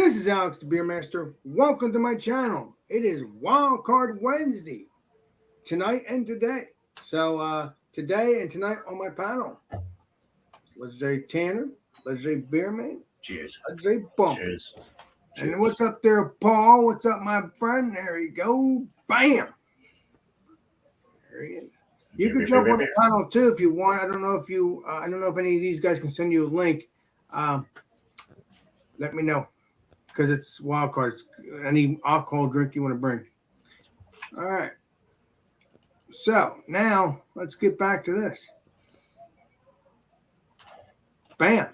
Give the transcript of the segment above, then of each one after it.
This is Alex the Beer Master. Welcome to my channel. It is WildCard Wednesday tonight and today. So today and tonight on my panel, legendary Tanner, legendary Beerman, Cheers. legendary Bump. Cheers. And then what's up there, Paul? What's up, my friend? There you go. Bam. There he is. You can jump on the panel too if you want. I don't know if any of these guys can send you a link. Let me know. Because it's wild cards. Any alcohol drink you want to bring. All right. So now let's get back to this. Bam.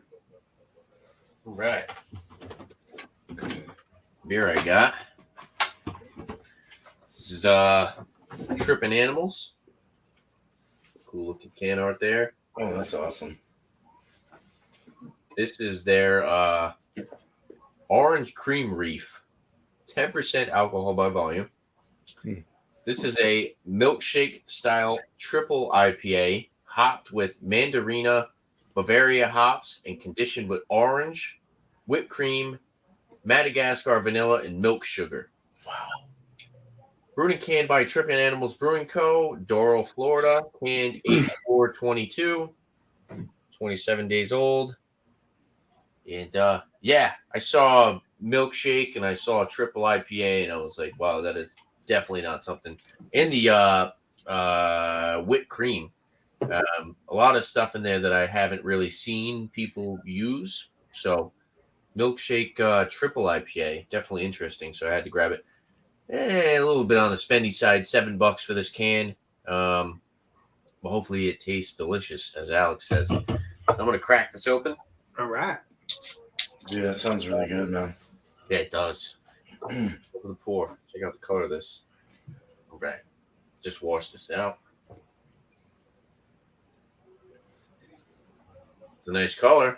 All right. Beer I got. This is Trippin' Animals. Cool looking can art there. Oh, that's awesome. This is their Orange Cream Reef. 10% alcohol by volume. This is a milkshake style triple IPA hopped with Mandarina, Bavaria hops, and conditioned with orange, whipped cream, Madagascar vanilla, and milk sugar. Wow. Brewed and canned by Trippin' Animals Brewing Co., Doral, Florida. Canned 8/4/22, 27 days old. And yeah, I saw milkshake and I saw a triple IPA, and I was like, wow, that is definitely not something. And the whipped cream. A lot of stuff in there that I haven't really seen people use. So milkshake triple IPA, definitely interesting. So I had to grab it. A little bit on the spendy side, $7 for this can. But hopefully it tastes delicious, as Alex says. I'm gonna crack this open. All right. Yeah, that sounds really good, man. Yeah, it does. Look at the pour. Check out the color of this. All right. Just wash this out. It's a nice color.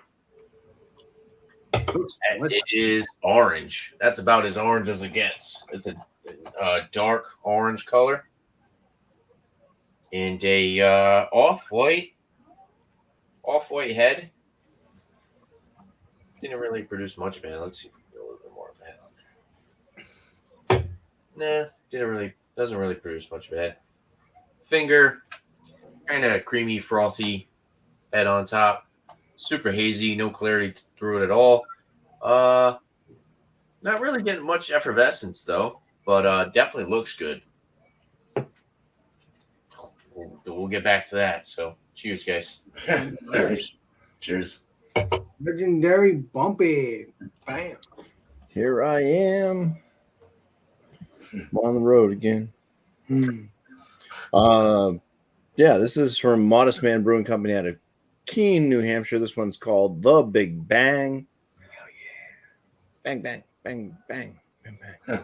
It is orange. That's about as orange as it gets. It's a dark orange color. And a off-white head. Didn't really produce much, man. Let's see if we can get a little bit more of that on there. Nah, doesn't really produce much of that. Finger, kind of creamy, frothy head on top. Super hazy, no clarity through it at all. Not really getting much effervescence though, but definitely looks good. We'll get back to that. So, cheers, guys. Nice. Cheers. Legendary Bumpy. Bam. Here I am. I'm on the road again. Yeah, this is from Modest Man Brewing Company out of Keene, New Hampshire. This one's called The Big Bang. Hell yeah. Bang, bang, bang, bang, bang, bang. Huh.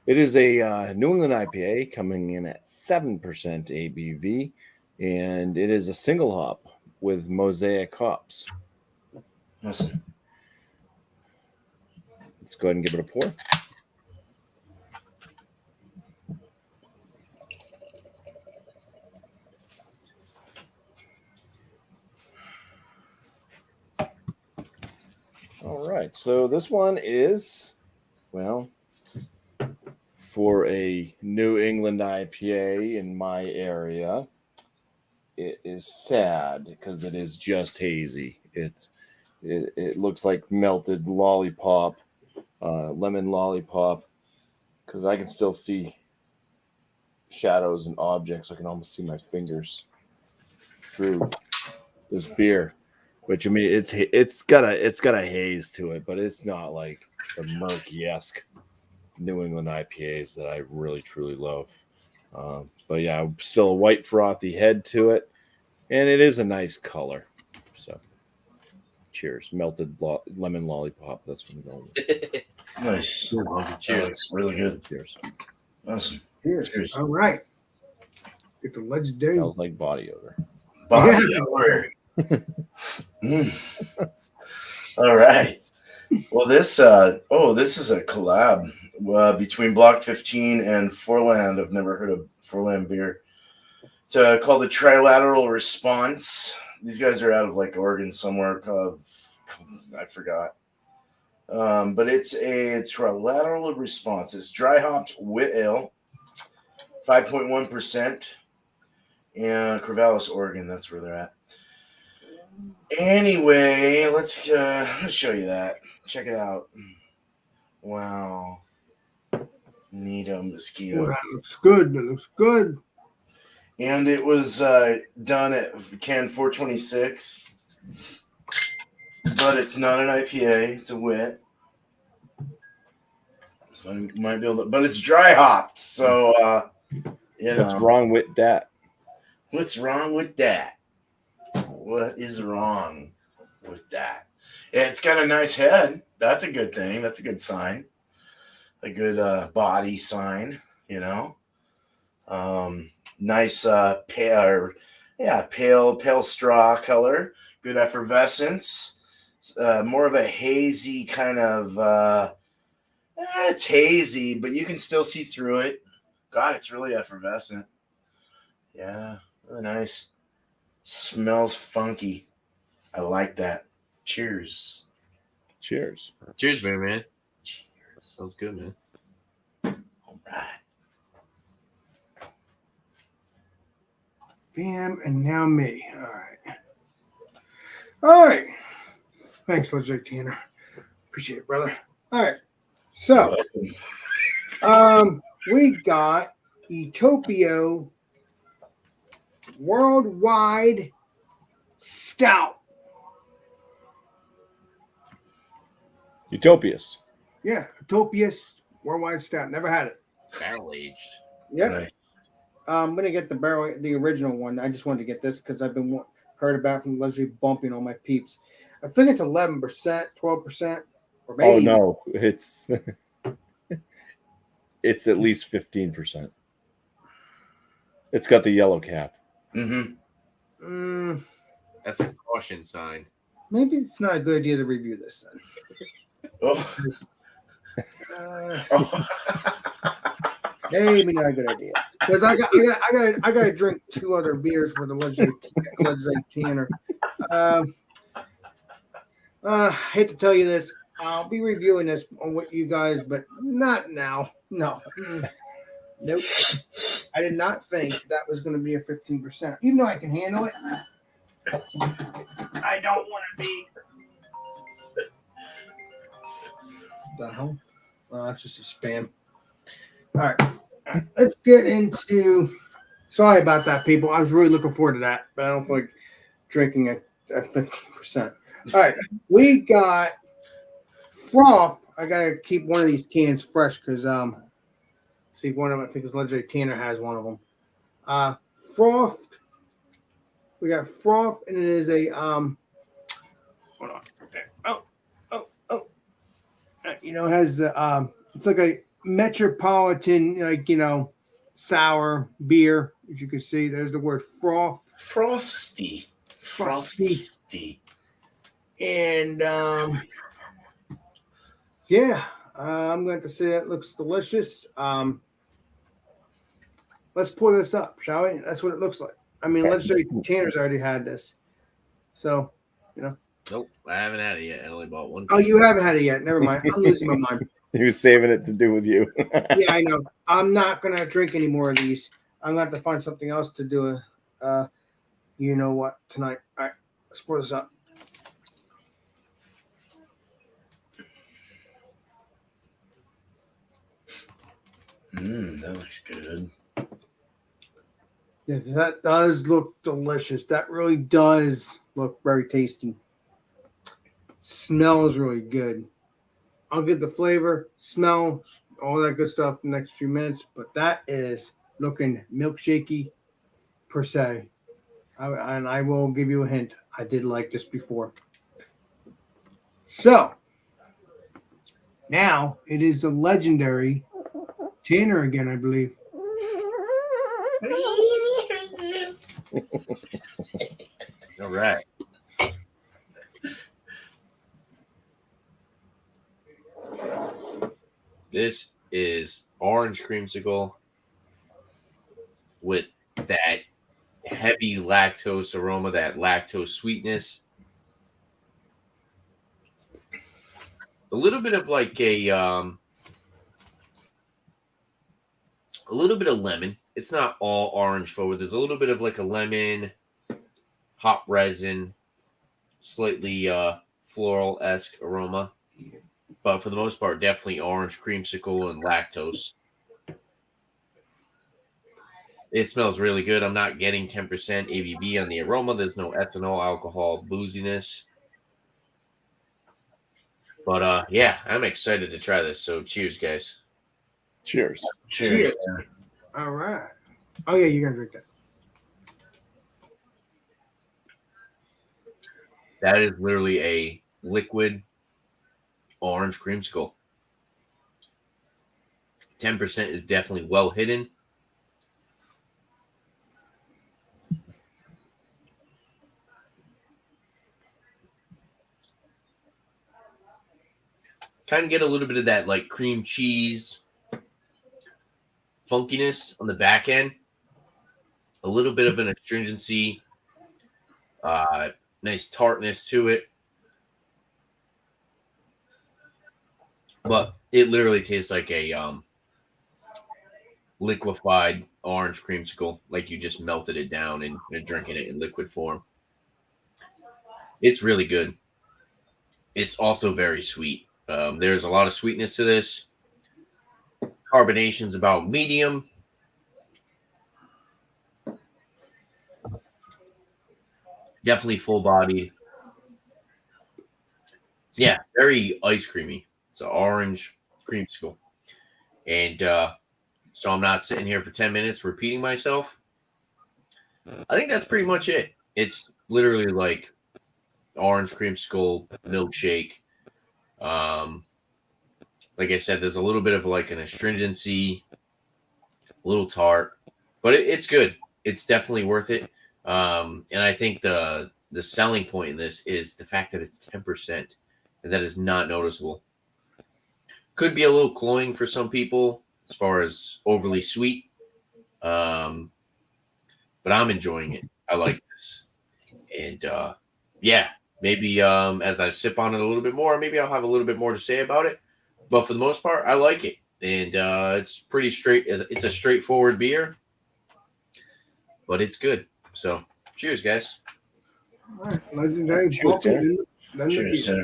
It is a New England IPA coming in at 7% ABV, and it is a single hop with mosaic hops. Awesome. Let's go ahead and give it a pour. All right, so this one is, well, for a New England IPA in my area, it is sad because it is just hazy. It looks like melted lollipop, lemon lollipop, because I can still see shadows and objects. I can almost see my fingers through this beer. Which I mean, it's got a haze to it, but it's not like the murky-esque New England IPAs that I really truly love. But yeah, still a white frothy head to it, and it is a nice color. So, cheers, melted lemon lollipop. That's what I'm going with. Nice. Cheers. That's really good. Cheers. Awesome. Cheers. Cheers. All right. Get the legendary. Smells like body odor. Body odor. All right. Well, this is a collab between Block 15 and Fourland. I've never heard of Fourland beer. It's called the Trilateral Response. These guys are out of like Oregon somewhere. I forgot. But it's a lateral response. It's dry hopped wit ale, 5.1%, and Corvallis, Oregon. That's where they're at. Anyway, let's show you that. Check it out. Wow. Neato mosquito. Well, that looks good. That looks good. And it was done at can 426. But it's not an IPA. It's a wit. So I might be able to, but it's dry hopped. So, What's wrong with that? What's wrong with that? What is wrong with that? It's got a nice head. That's a good thing. That's a good sign. A good body sign, Nice pale straw color. Good effervescence. More of a hazy kind of. It's hazy, but you can still see through it. God, it's really effervescent. Yeah, really nice. Smells funky. I like that. Cheers. Cheers. Cheers, man. Cheers. Sounds good, man. All right. Bam, and now me. All right. All right. Thanks, Legendary Tanner. Appreciate it, brother. All right. So, we got Utopia Worldwide Stout. Utopias. Yeah, Utopia Worldwide Stout. Never had it. Barrel aged. Yep. Nice. I'm gonna get the original one. I just wanted to get this because I've been heard about from Legendary bumping on my peeps. I think it's 11%, 12%, or maybe. Oh no, it's it's at least 15%. It's got the yellow cap. Mm-hmm. That's a caution sign. Maybe it's not a good idea to review this then. Oh. Maybe not a good idea because I got to drink 2 other beers for the Legendary Tanner. Hate to tell you this, I'll be reviewing this on what you guys, but not now. No, nope. I did not think that was going to be a 15%, even though I can handle it. I don't want to be. The hell? Well, that's just a spam. All right. Let's get into. Sorry about that, people. I was really looking forward to that, but I don't feel like drinking at 15%. All right. We got froth. I gotta keep one of these cans fresh because see, one of them I think is Legendary Tanner has one of them. Froth. We got froth, and it is a hold on. It has it's like a metropolitan, sour beer. As you can see, there's the word froth. Frosty. And yeah, I'm going to say that looks delicious. Let's pour this up, shall we? That's what it looks like. I mean, Legendary Tanner's already had this, so Nope, I haven't had it yet. I only bought one. Oh, you haven't had it yet. Never mind. I'm losing my mind. He was saving it to do with you. Yeah, I know. I'm not gonna drink any more of these. I'm gonna have to find something else to do. You know what? Tonight. All right, let's pour this up. That looks good. Yes, that does look delicious. That really does look very tasty. Smells really good. I'll get the flavor, smell, all that good stuff in the next few minutes, but that is looking milkshakey per se. And I will give you a hint. I did like this before. So, now it is the Legendary Tanner again, I believe. All right. This is orange creamsicle with that heavy lactose aroma, that lactose sweetness. little bit of like a little bit of lemon. It's not all orange forward. There's a little bit of like a lemon, hop resin, slightly floral-esque aroma. But for the most part, definitely orange creamsicle and lactose. It smells really good. I'm not getting 10% ABV on the aroma. There's no ethanol, alcohol, booziness. But yeah, I'm excited to try this. So cheers, guys. Cheers. Cheers. All right. Oh yeah, you gotta drink that. That is literally a liquid orange creamsicle. 10% is definitely well hidden. Kind of get a little bit of that like cream cheese funkiness on the back end. A little bit of an astringency. Nice tartness to it. But it literally tastes like a liquefied orange creamsicle, like you just melted it down and you're drinking it in liquid form. It's really good. It's also very sweet. There's a lot of sweetness to this. Carbonation's about medium. Definitely full body. Yeah, very ice creamy. It's an orange creamsicle. And so I'm not sitting here for 10 minutes repeating myself. I think that's pretty much it. It's literally like orange creamsicle milkshake. Like I said, there's a little bit of like an astringency, a little tart, but it's good. It's definitely worth it. And I think the selling point in this is the fact that it's 10%, and that is not noticeable. Could be a little cloying for some people as far as overly sweet, but I'm enjoying it. I like this, and yeah, maybe as I sip on it a little bit more, maybe I'll have a little bit more to say about it. But for the most part, I like it, and it's pretty straight. It's a straightforward beer, but it's good. So, cheers, guys. All right, legendary. Cheers, Balkan, Tanner. then the Cheers, beer.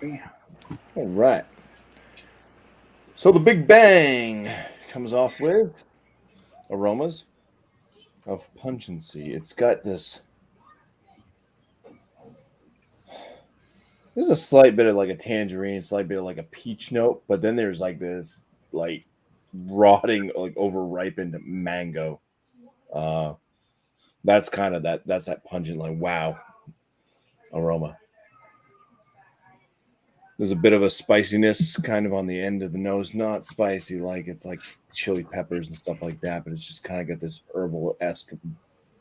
Tanner. Bam. All right. So the Big Bang comes off with aromas of pungency. It's got this. There's a slight bit of like a tangerine, slight bit of like a peach note, but then there's like this like rotting, like over-ripened mango. That's kind of that's that pungent, like wow aroma. There's a bit of a spiciness kind of on the end of the nose, not spicy like it's like chili peppers and stuff like that, but it's just kind of got this herbal-esque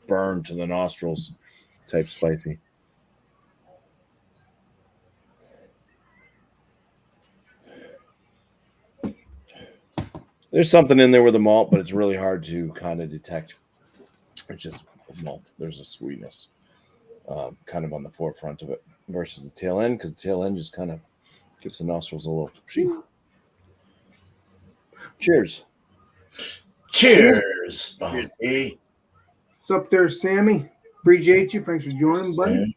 burn to the nostrils type spicy. There's something in there with the malt, but it's really hard to kind of detect. It's just malt. There's a sweetness kind of on the forefront of it versus the tail end, because the tail end just kind of gives the nostrils a little. Cheers. Cheers, Bumpy. What's up there, Sammy? Appreciate you. Thanks for joining, buddy.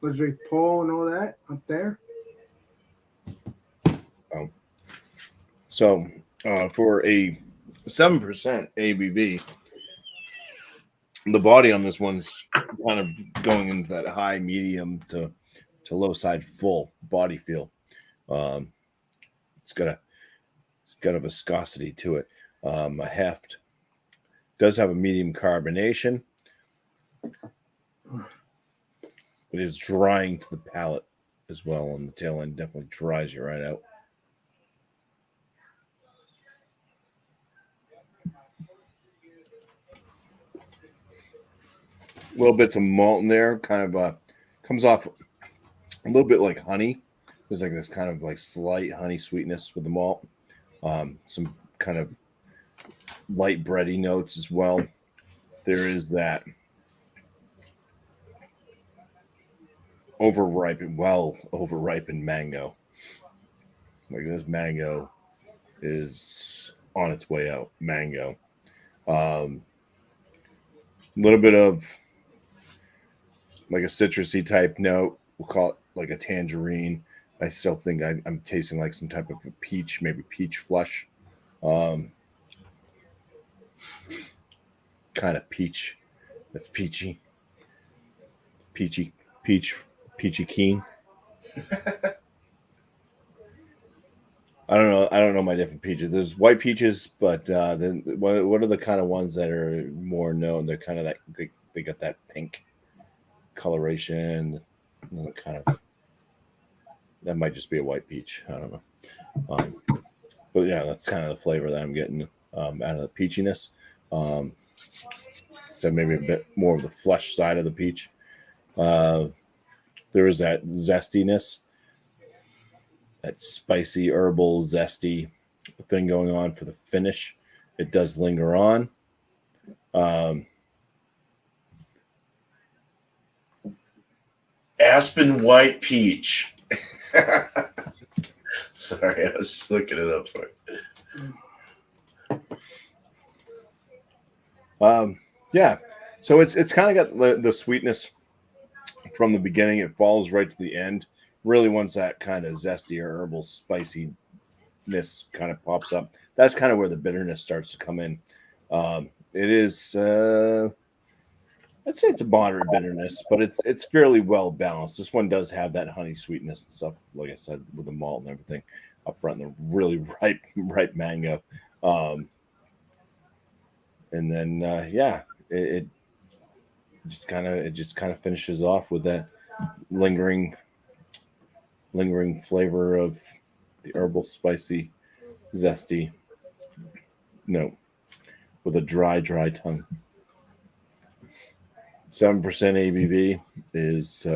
Legendary Paul and all that up there. So for a 7% ABV, the body on this one's kind of going into that high, medium to low side full body feel. It's got a viscosity to it. A heft does have a medium carbonation. It is drying to the palate as well, and the tail end definitely dries you right out. Little bits of malt in there, kind of comes off a little bit like honey. There's like this kind of like slight honey sweetness with the malt. Some kind of light bready notes as well. There is that overripened mango. Like this mango is on its way out. Mango. A little bit of like a citrusy type note. We'll call it like a tangerine. I still think I'm tasting like some type of a peach, maybe peach flush. Kind of peach. That's peachy. Peachy keen. I don't know my different peaches. There's white peaches, but then what are the kind of ones that are more known? They're kind of that they got that pink coloration. Kind of that might just be a white peach. I don't know. But yeah, that's kind of the flavor that I'm getting out of the peachiness. So maybe a bit more of the flesh side of the peach. There is that zestiness, that spicy herbal zesty thing going on for the finish. It does linger on. Aspen white peach. Sorry, I was just looking it up for it. Yeah, so it's kind of got the sweetness from the beginning. It falls right to the end. Really, once that kind of zesty or herbal spiciness kind of pops up, that's kind of where the bitterness starts to come in. It is, I'd say it's a moderate bitterness, but it's fairly well balanced. This one does have that honey sweetness and stuff, like I said, with the malt and everything up front, and the really ripe mango. And then it just kind of finishes off with that lingering flavor of the herbal, spicy, zesty note with a dry tongue. 7% ABV is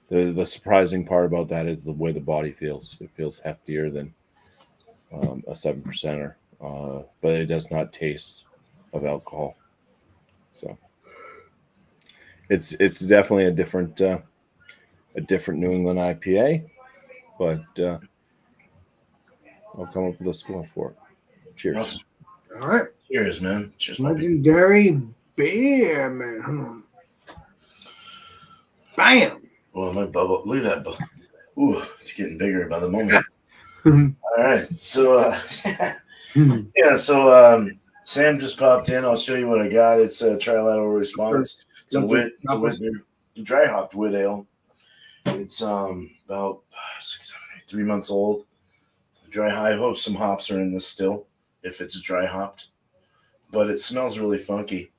the surprising part about that is the way the body feels. It feels heftier than a 7%er, but it does not taste of alcohol. So it's definitely a different New England IPA, but I'll come up with a score for it. Cheers. Awesome. All right. Cheers, man. Cheers, my Legendary beer, man. Hold on. Bam. Oh, my bubble. Look at that bubble. Ooh, it's getting bigger by the moment. All right. So, Sam just popped in. I'll show you what I got. It's a trilateral response. It's a wit dry hopped wit ale. It's about 3 months old. Dry high. I hope some hops are in this still, if it's dry hopped. But it smells really funky.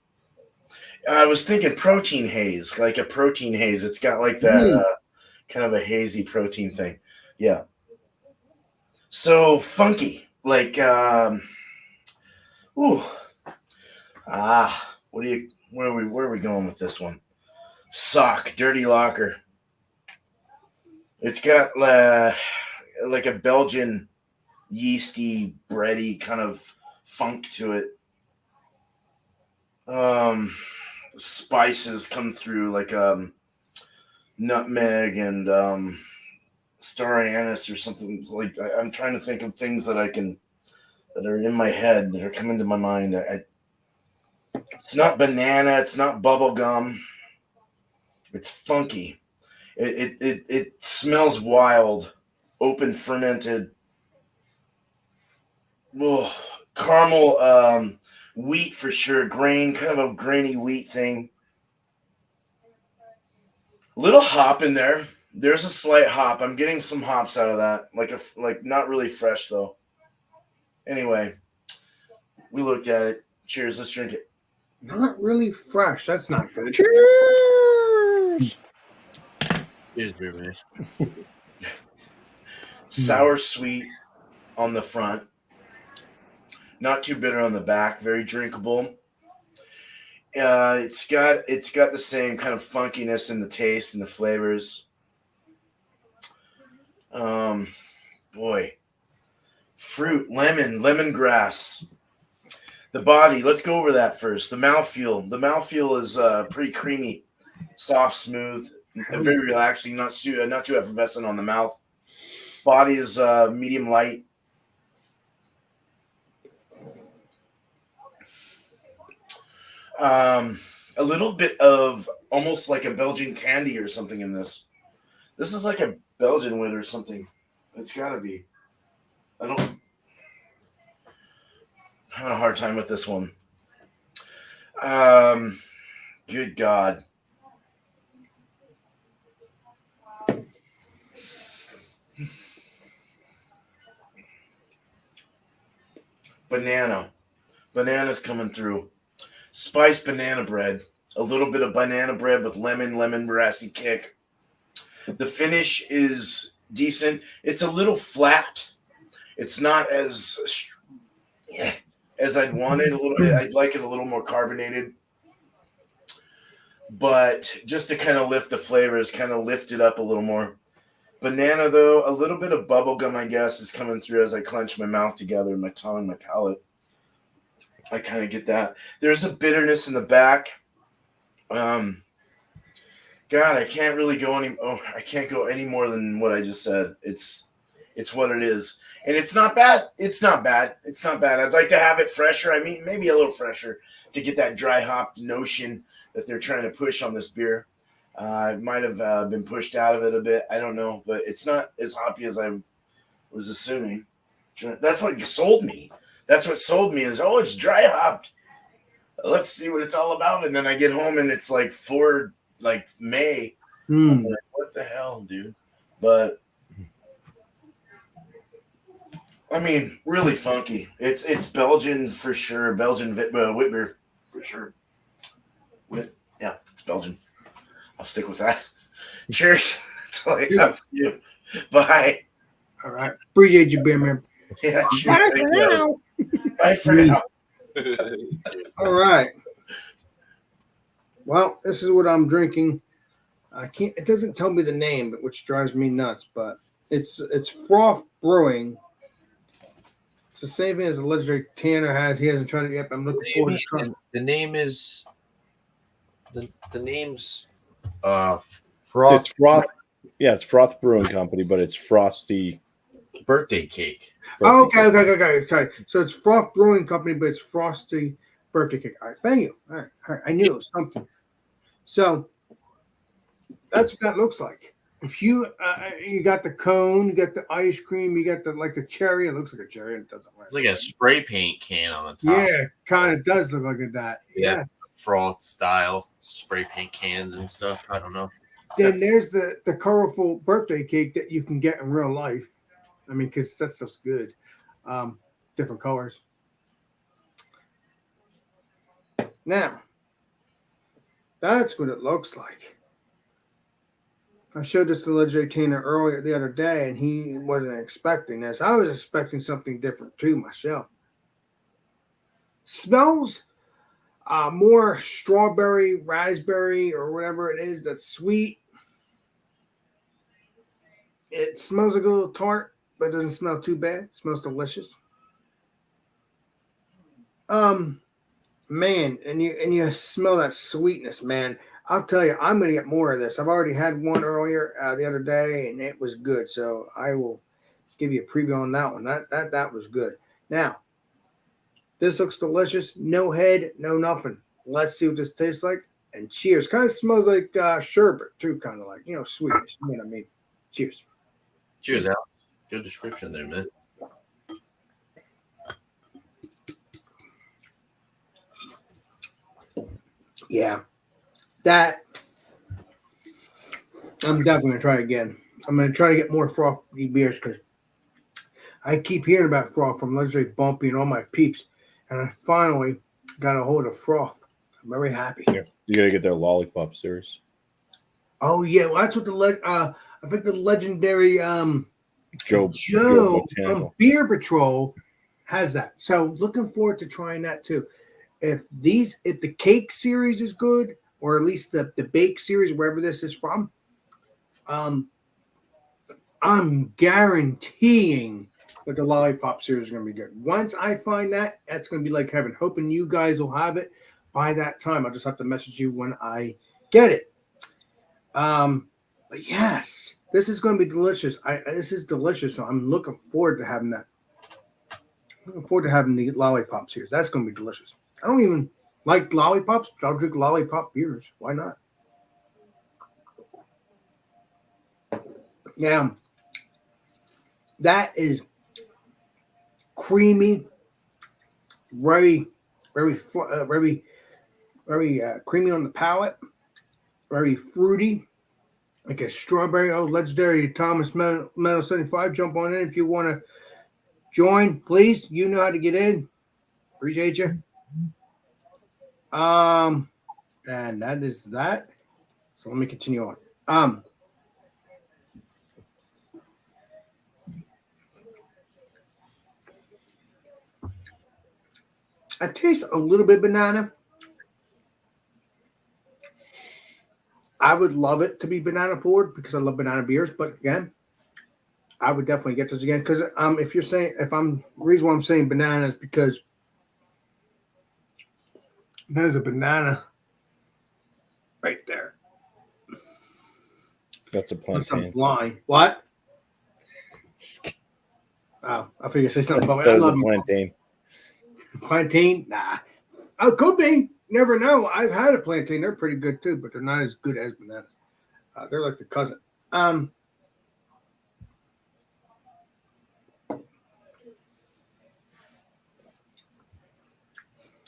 I was thinking protein haze, like a protein haze. It's got like that kind of a hazy protein thing. Yeah. So funky. Like where are we going with this one? Sock, dirty locker. It's got like a Belgian yeasty, bready kind of funk to it. Spices come through like nutmeg and star anise or something. It's like I'm trying to think of things that that are in my head that are coming to my mind. It's not banana. It's not bubble gum. It's funky. It smells wild, open fermented. Whoa, caramel. Wheat for sure, grain, kind of a grainy wheat thing. Little hop in there. There's a slight hop. I'm getting some hops out of that, like not really fresh though. Anyway, we looked at it. Cheers. Let's drink it. Not really fresh. That's not good. Cheers. Cheers, beer man. Sour sweet on the front. Not too bitter on the back, very drinkable. It's got the same kind of funkiness in the taste and the flavors. Boy, fruit, lemongrass. The body. Let's go over that first. The mouthfeel. The mouthfeel is pretty creamy, soft, smooth, very relaxing. Not too effervescent on the mouth. body is medium light. A little bit of almost like a Belgian candy or something in this. This is like a Belgian wit or something. It's gotta be. I'm having a hard time with this one. Good God. Banana's coming through. Spiced banana bread. A little bit of banana bread with lemon raspy kick. The finish is decent. It's a little flat. It's not as I'd want it a little bit. I'd like it a little more carbonated. But just to kind of lift the flavors, kind of lift it up a little more. Banana, though, a little bit of bubble gum, I guess, is coming through as I clench my mouth together, my tongue, my palate. I kind of get that. There's a bitterness in the back. God, I can't really go I can't go any more than what I just said. It's what it is. And it's not bad. It's not bad. I'd like to have it fresher. I mean, maybe a little fresher to get that dry hopped notion that they're trying to push on this beer. It might have been pushed out of it a bit. I don't know, but it's not as hoppy as I was assuming. That's what sold me. That's what sold me is, it's dry hopped. Let's see what it's all about. And then I get home and it's like May. I'm like, what the hell, dude? But I mean, really funky. It's Belgian for sure. Belgian wit beer for sure. Yeah, it's Belgian. I'll stick with that. Cheers. That's all I have for you. Bye. All right. Appreciate you, beer man. Yeah, cheers. Bye for now. Bye for now. All right. Well, this is what I'm drinking. It doesn't tell me the name, but which drives me nuts, but it's Froth Brewing. It's the same thing as the legendary Tanner has. He hasn't tried it yet, but I'm looking forward to trying it. The name is the name's Froth. It's Froth. Yeah, it's Froth Brewing Company, but it's Frosty Birthday Cake. Okay. So it's Froth Brewing Company, but it's Frosty Birthday Cake. All right, thank you. All right. I knew it was something. So that's what that looks like. If you got the cone, you got the ice cream, you got the cherry. It looks like a cherry. It doesn't. It's like a spray paint can on the top. Yeah, kind of does look like that. Yeah, Yes. Froth style spray paint cans and stuff. I don't know. Then there's the colorful birthday cake that you can get in real life. I mean, because that stuff's good. Different colors. Now, that's what it looks like. I showed this to legendary Tina earlier the other day, and he wasn't expecting this. I was expecting something different too myself. Smells more strawberry, raspberry, or whatever it is that's sweet. It smells like a little tart, but it doesn't smell too bad. It smells delicious. Man, and you smell that sweetness, man. I'll tell you, I'm going to get more of this. I've already had one earlier the other day, and it was good. So I will give you a preview on that one. That was good. Now, this looks delicious. No head, no nothing. Let's see what this tastes like. And cheers. Kind of smells like sherbet, too, kind of like, sweetness. You know what I mean? Cheers. Cheers, Al. Good description there, man. Yeah. That I'm definitely going to try again. I'm going to try to get more frothy beers because I keep hearing about froth from Legendary Bumpy and all my peeps, and I finally got a hold of froth. I'm very happy. Yeah. You got to get their Lollipop series. Oh, yeah. Well, that's what I think the legendary Joe from Beer Patrol has that. So looking forward to trying that too. If the cake series is good, or at least the bake series, wherever this is from, I'm guaranteeing that the Lollipop series is going to be good. Once I find that, that's going to be like heaven. Hoping you guys will have it by that time. I'll just have to message you when I get it. But yes, This is going to be delicious. This is delicious. So I'm looking forward to having that. Looking forward to having the lollipops here. That's going to be delicious. I don't even like lollipops, but I'll drink lollipop beers. Why not? Yeah, that is creamy, very creamy on the palate, very fruity, like a strawberry. Oh, legendary Thomas Metal 75, jump on in if you want to join, please. You know how to get in. Appreciate you. And that is that. So let me continue on. I taste a little bit banana. I would love it to be banana forward because I love banana beers. But again, I would definitely get this again because the reason why I'm saying banana is because there's a banana right there. That's a Unless I'm plantain. blind. What? Oh, I figured say something about it. I That was a love plantain. plantain. Nah. Oh, could be. Never know. I've had a plantain. They're pretty good too, but they're not as good as bananas. They're like the cousin.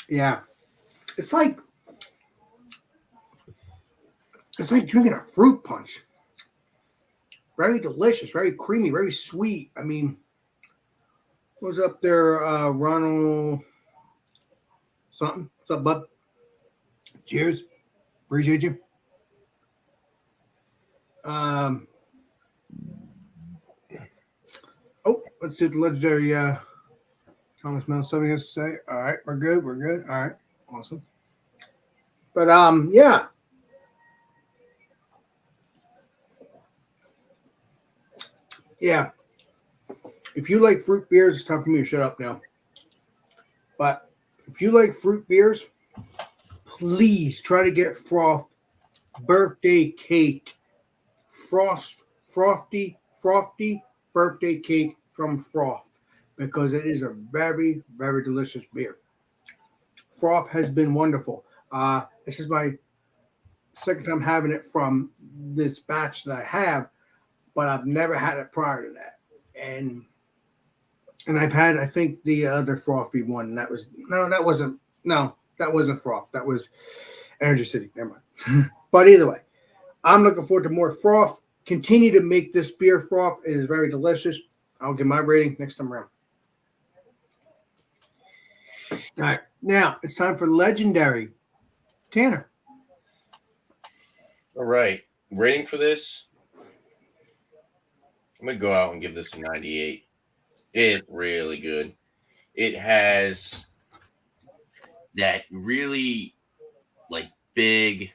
Yeah. It's like drinking a fruit punch. Very delicious, very creamy, very sweet. I mean, what was up there, Ronald something? What's up, bud? Cheers. Appreciate you. Oh, let's see what the legendary Thomas Mel something has to say. All right, we're good. We're good. All right, awesome. But yeah. Yeah. If you like fruit beers, it's time for me to shut up now. But if you like fruit beers, please try to get Froth birthday cake. Frosty birthday cake from Froth because it is a very, very delicious beer. Froth has been wonderful. This is my second time having it from this batch that I have, but I've never had it prior to that. And I've had, I think, the other frothy one. That wasn't Froth. That was Energy City. Never mind. But either way, I'm looking forward to more Froth. Continue to make this beer Froth. It is very delicious. I'll give my rating next time around. All right. Now it's time for legendary Tanner. All right. Rating for this, I'm going to go out and give this a 98. It's really good. It has that really big,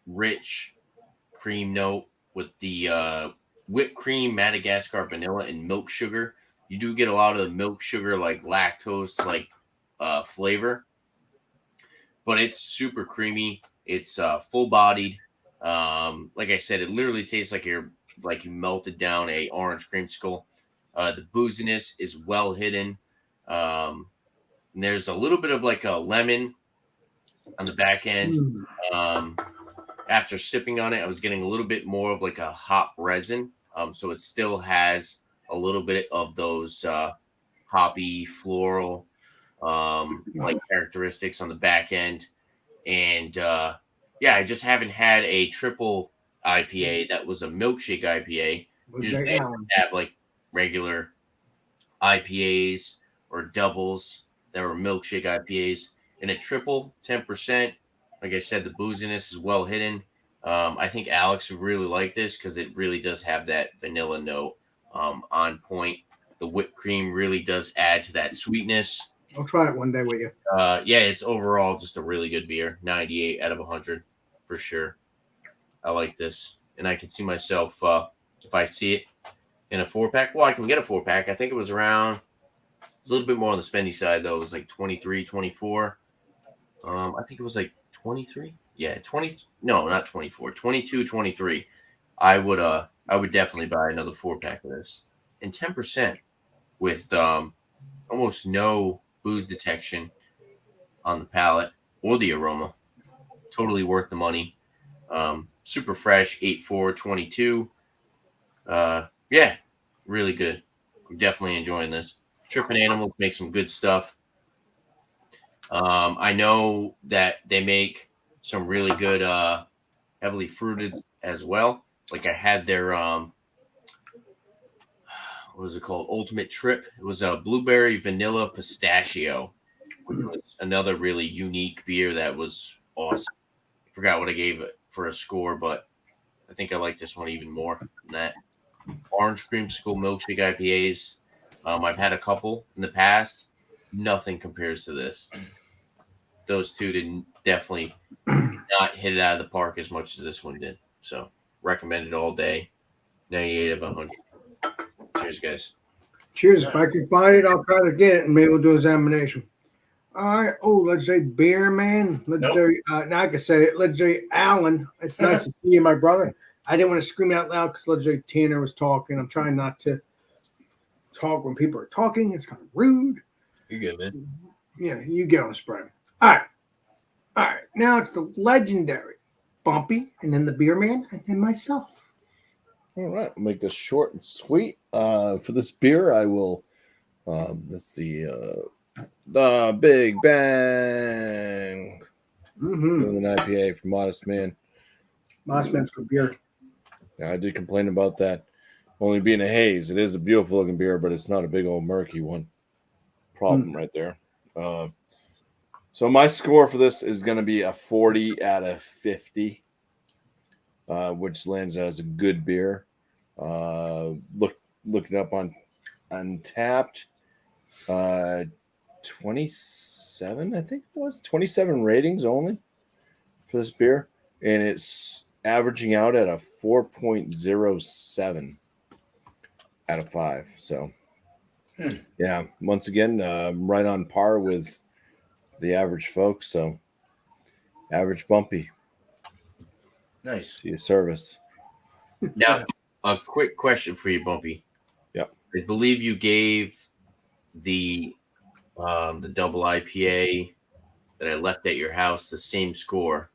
rich cream note with the whipped cream, Madagascar vanilla, and milk sugar. You do get a lot of the milk sugar, like lactose, flavor, but it's super creamy. It's full bodied. Like I said, it literally tastes like you melted down a orange creamsicle. The booziness is well hidden. And there's a little bit of like a lemon on the back end. After sipping on it, I was getting a little bit more of like a hop resin. So it still has a little bit of those hoppy, floral characteristics on the back end. And I just haven't had a triple IPA that was a milkshake IPA. Usually I have like regular IPAs or doubles that were milkshake IPAs. And a triple, 10%. Like I said, the booziness is well hidden. I think Alex would really like this because it really does have that vanilla note on point. The whipped cream really does add to that sweetness. I'll try it one day with you. It's overall just a really good beer. 98 out of 100 for sure. I like this. And I can see myself, if I see it in a 4-pack. Well, I can get a 4-pack. I think it was around, it's a little bit more on the spendy side, though. It was like 23, 24. I think it was like 23. no, not 24, 22, 23. I would definitely buy another 4-pack of this. And 10% with almost no booze detection on the palate or the aroma. Totally worth the money. Super fresh, 8-4-22. Yeah, really good. I'm definitely enjoying this. Tripping Animals make some good stuff. I know that they make some really good heavily fruited as well. Like I had their what was it called? Ultimate Trip. It was a blueberry vanilla pistachio, which was another really unique beer that was awesome. I forgot what I gave it for a score, but I think I like this one even more than that. Orange creamsicle milkshake IPAs. I've had a couple in the past. Nothing compares to this. Those two did definitely not hit it out of the park as much as this one did. So recommend it all day. 98 of 100. Cheers, guys. Cheers. If I can find it, I'll try to get it and maybe we'll do an examination. All right. Oh, legendary beer man. Legendary. Now I can say it. Legendary Allen. It's nice to see you, my brother. I didn't want to scream out loud because legendary Tanner was talking. I'm trying not to talk when people are talking. It's kind of rude. You're good, man. Yeah, you get on spray. All right. All right. Now it's the legendary Bumpy, and then the beer man, and then myself. All right, we'll make this short and sweet. For this beer, I will. That's the Big Bang. Doing an IPA from Modest Man. Modest Man's good beer. Yeah, I did complain about that only being a haze. It is a beautiful looking beer, but it's not a big old murky one. Problem right there. So my score for this is going to be a 40 out of 50. Which lands as a good beer. Looking up on Untapped, 27, I think it was 27 ratings only for this beer, and it's averaging out at a 4.07 out of 5. So, yeah, once again, right on par with the average folks. So, average Bumpy. Nice. To your service. Now, a quick question for you, Bumpy. Yep. I believe you gave the double IPA that I left at your house the same score.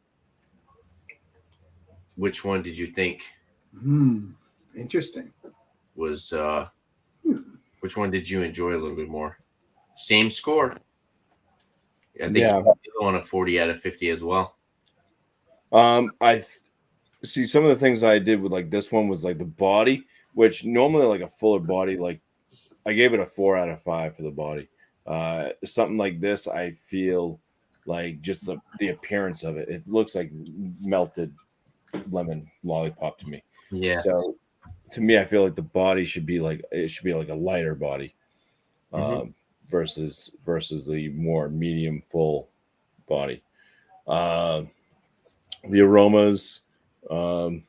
Which one did you think Interesting. was which one did you enjoy a little bit more? Same score. I think you on a 40 out of 50 as well. See, some of the things I did with like this one was like the body, which normally like a fuller body, like I gave it a 4 out of 5 for the body. Something like this, I feel like just the appearance of it. It looks like melted lemon lollipop to me. Yeah. So to me, I feel like the body should be like a lighter body, versus the more medium full body. The aromas. I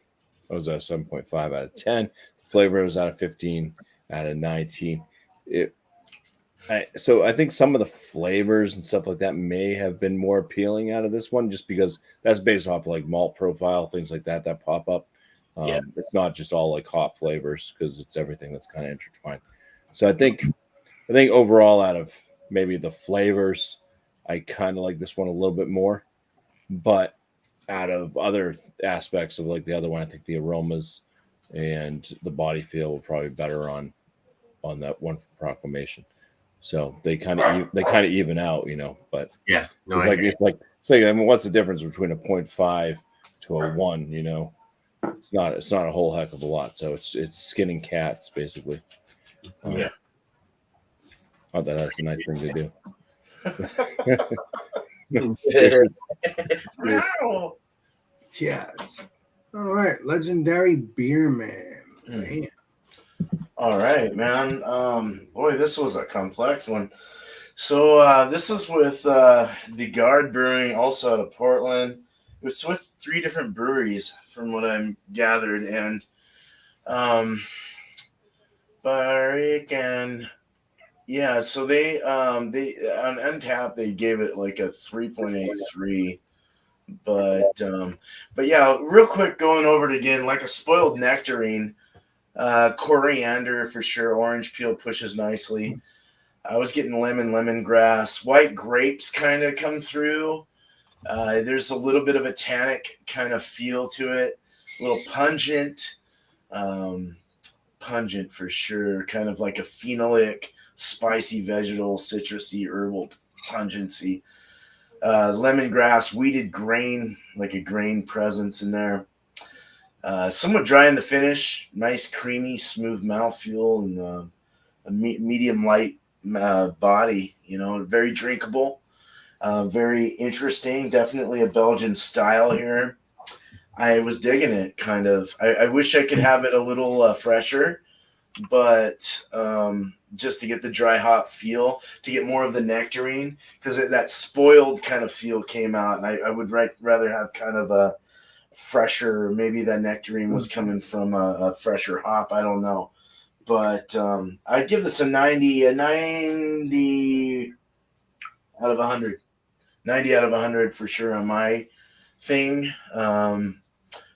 was at 7.5 out of 10. Flavor was out of 15 out of 19. So I think some of the flavors and stuff like that may have been more appealing out of this one, just because that's based off like malt profile, things like that pop up. It's not just all like hop flavors, because it's everything that's kind of intertwined. So I think overall, out of maybe the flavors, I kind of like this one a little bit more, but out of other aspects of like the other one, I think the aromas and the body feel were probably better on that one for Proclamation. So they kind of even out, But yeah, no, it's like I mean, what's the difference between a 0.5 to a 1? It's not a whole heck of a lot. So it's skinning cats basically. Yeah. Not that that's a nice thing to do. Yes. All right. Legendary beer man. Man. All right, man. Boy, this was a complex one. So this is with WildCard Brewing, also out of Portland. It's with 3 different breweries, from what I'm gathered, and Barrick and yeah. So they on Untapped they gave it like a 3.83 But yeah, real quick, going over it again, like a spoiled nectarine, coriander for sure. Orange peel pushes nicely. I was getting lemongrass. White grapes kind of come through. There's a little bit of a tannic kind of feel to it, a little pungent. Pungent for sure, kind of like a phenolic, spicy, vegetal, citrusy, herbal pungency. Lemongrass, weeded grain, like a grain presence in there. Somewhat dry in the finish, nice, creamy, smooth mouthfeel, and a medium light body. Very drinkable, very interesting. Definitely a Belgian style here. I was digging it, kind of. I wish I could have it a little fresher, but just to get the dry hop feel, to get more of the nectarine, because that spoiled kind of feel came out, and I would rather have kind of a fresher, maybe that nectarine was coming from a fresher hop. I don't know. But I'd give this a 90 out of 100. 90 out of 100 for sure on my thing.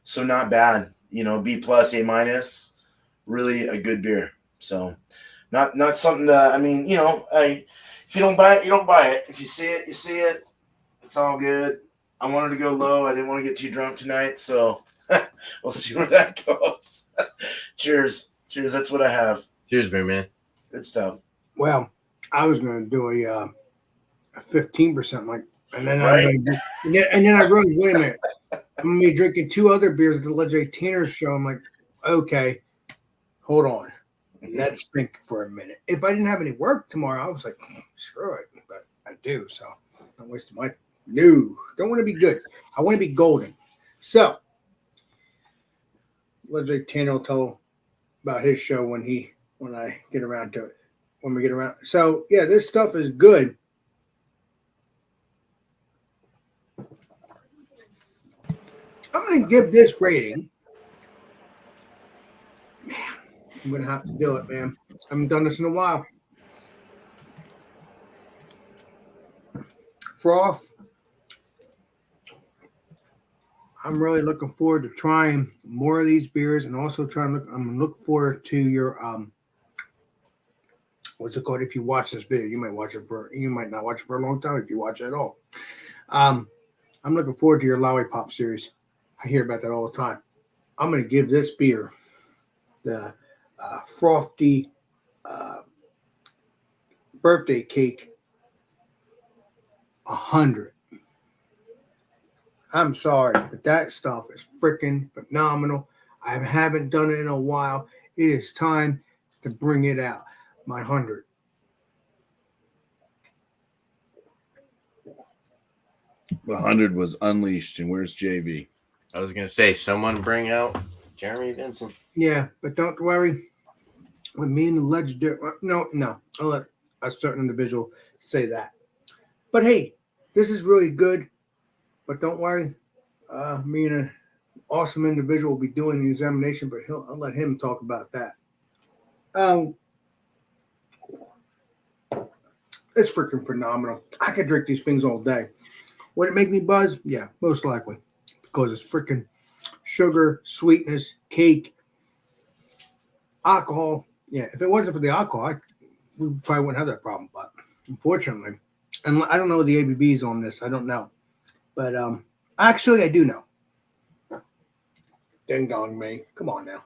So not bad, B plus, A minus, really a good beer. So not something to, if you don't buy it, you don't buy it. If you see it, you see it. It's all good. I wanted to go low. I didn't want to get too drunk tonight. So we'll see where that goes. Cheers. That's what I have. Cheers, man. Good stuff. Well, I was going to do a 15%, and then Right. and then I realized, wait a minute, I'm going to be drinking 2 other beers at the Legendary Tanner's show. I'm like, okay, hold on. Let's think for a minute. If I didn't have any work tomorrow, I was like, screw it. But I do, so don't waste my no. Don't want to be good. I want to be golden. So, Legendary Tanner will tell about his show when I get around to it. When we get around. So, yeah, this stuff is good. I'm going to give this rating. Man, I'm going to have to do it, man. I haven't done this in a while. Froth. I'm really looking forward to trying more of these beers, and also I'm looking forward to your what's it called? If you watch this video, you might not watch it for a long time if you watch it at all. I'm looking forward to your Lollipop series. I hear about that all the time. I'm going to give this beer, the Frothy birthday cake, 100. I'm sorry, but that stuff is freaking phenomenal. I haven't done it in a while. It is time to bring it out. My 100. The 100 was unleashed, and where's JV? I was going to say, someone bring out Jeremy Vincent. Yeah, but don't worry. When me and the legendary, no, I'll let a certain individual say that. But hey, this is really good. But don't worry, me and an awesome individual will be doing the examination, but I'll let him talk about that. It's freaking phenomenal. I could drink these things all day. Would it make me buzz? Yeah, most likely. Because it's freaking sugar, sweetness, cake, alcohol. Yeah, if it wasn't for the alcohol, we probably wouldn't have that problem. But unfortunately, and I don't know the ABVs on this. I don't know. But actually, I do know. Ding dong me. Come on now.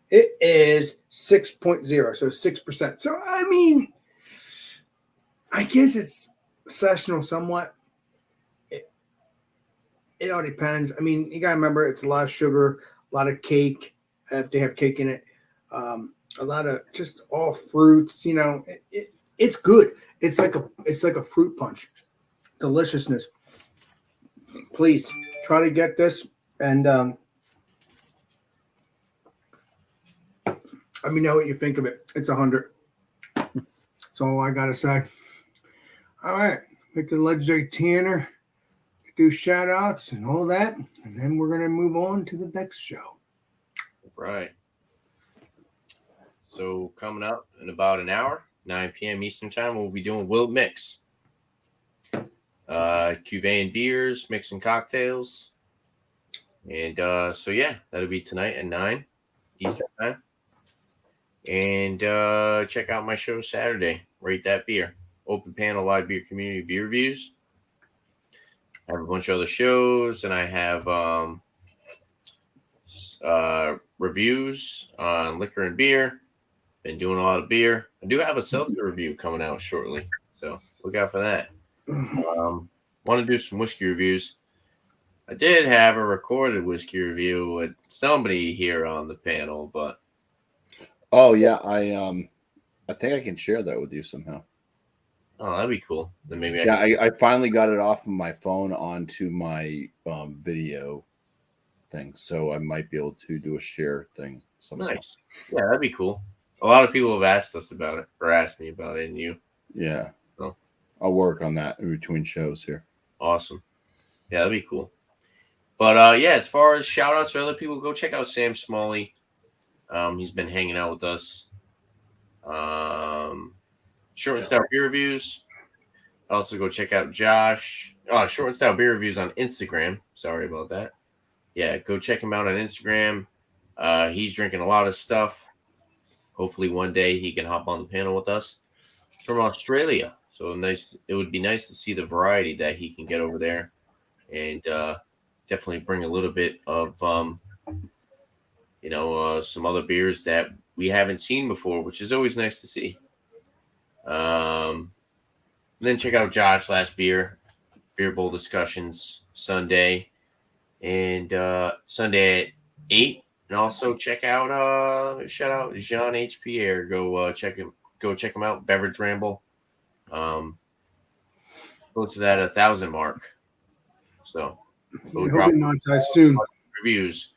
It is 6.0, so 6%. So, I mean, I guess it's sessional somewhat. It all depends. I mean, you got to remember it's a lot of sugar, a lot of cake, if they have cake in it, a lot of just all fruits, it's good. It's like a fruit punch. Deliciousness. Please try to get this and let me know what you think of it. It's 100. That's all I gotta say. All right, pick the Legendary Tanner, do shout outs and all that, and then we're gonna move on to the next show. Right. So coming up in about an hour, 9 p.m. Eastern time, we'll be doing Will Mix. Cuban beers, mixing cocktails. And so, yeah, that'll be tonight at 9 Eastern time. And check out my show Saturday, Rate That Beer. Open panel, live beer community beer reviews. I have a bunch of other shows, and I have reviews on liquor and beer. Been doing a lot of beer. I do have a seltzer review coming out shortly, so look out for that. Want to do some whiskey reviews. I did have a recorded whiskey review with somebody here on the panel, but Oh yeah, I think I can share that with you somehow. oh, that'd be cool. Then maybe I finally got it off of my phone onto my video thing, so I might be able to do a share thing somehow. Nice. Yeah, that'd be cool. A lot of people have asked us about it, or asked me about it, and you. Yeah. So I'll work on that in between shows here. Awesome. Yeah, that'd be cool. But yeah, as far as shout outs for other people, go check out Sam Smalley. He's been hanging out with us. Short and Stout Beer Reviews. Also go check out Josh. Short and Stout Beer Reviews on Instagram. Sorry about that. Yeah, go check him out on Instagram. He's drinking a lot of stuff. Hopefully one day he can hop on the panel with us. He's from Australia. So nice. It would be nice to see the variety that he can get over there. And definitely bring a little bit of, some other beers that we haven't seen before, which is always nice to see. Then check out Josh Beer Bowl discussions Sunday, and Sunday at 8. And also check out shout out Jean H. Pierre. Go check him out. Beverage Ramble. Close to that 1,000 mark. So We'll hope monetize soon. Reviews.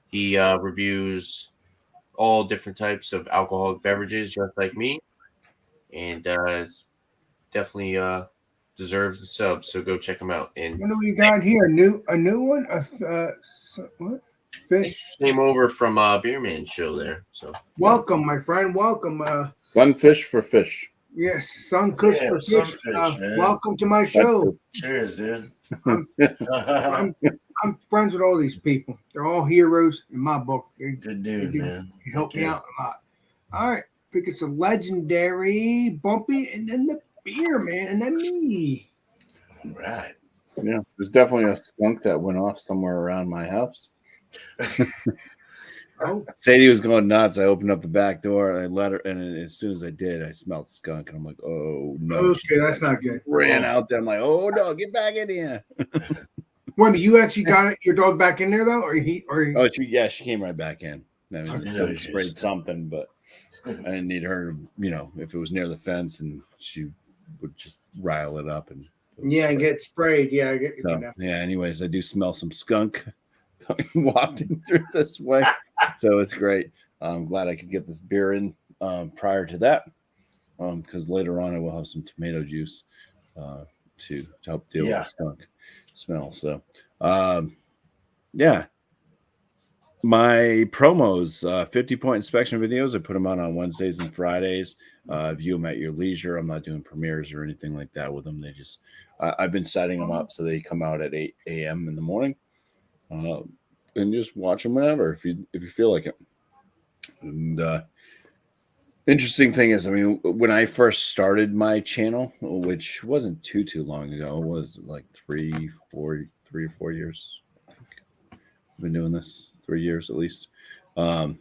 He reviews all different types of alcoholic beverages, just like me, and definitely deserves the sub. So go check him out. And what do we got here? A new one? What? Fish came over from Beer Man show there. So welcome, my friend. Welcome. Sunfish for fish. Yes, Sunfish for fish. Welcome to my show. Cheers, dude. I'm friends with all these people. They're all heroes in my book. Good dude, man. They help me out a lot. All right. I think it's a legendary Bumpy, and then the Beer Man, and then me. All right. Yeah, there's definitely a skunk that went off somewhere around my house. Oh, Sadie was going nuts. I opened up the back door and I let her, and as soon as I did, I smelled skunk, and I'm like, "Oh no!" okay, that's not good. Ran out there. I'm like, "Oh no, get back in here!" Wait, you actually got your dog back in there though, or he? Oh, she came right back in. I mean, somebody sprayed something, but I didn't need her. If it was near the fence, and she would just rile it up and and get sprayed. Yeah, Anyways, I do smell some skunk wafting through this way, so it's great. I'm glad I could get this beer in prior to that, because later on I will have some tomato juice to help deal with the skunk smell. So my promos, 50-point inspection videos, I put them out on Wednesdays and Fridays. View them at your leisure. I'm not doing premieres or anything like that with them. They just I've been setting them up so they come out at 8 a.m. in the morning. And just watch them whenever if you feel like it. And interesting thing is, I mean, when I first started my channel, which wasn't too long ago, it was like 3 or 4 years. I think I've been doing this 3 years at least. That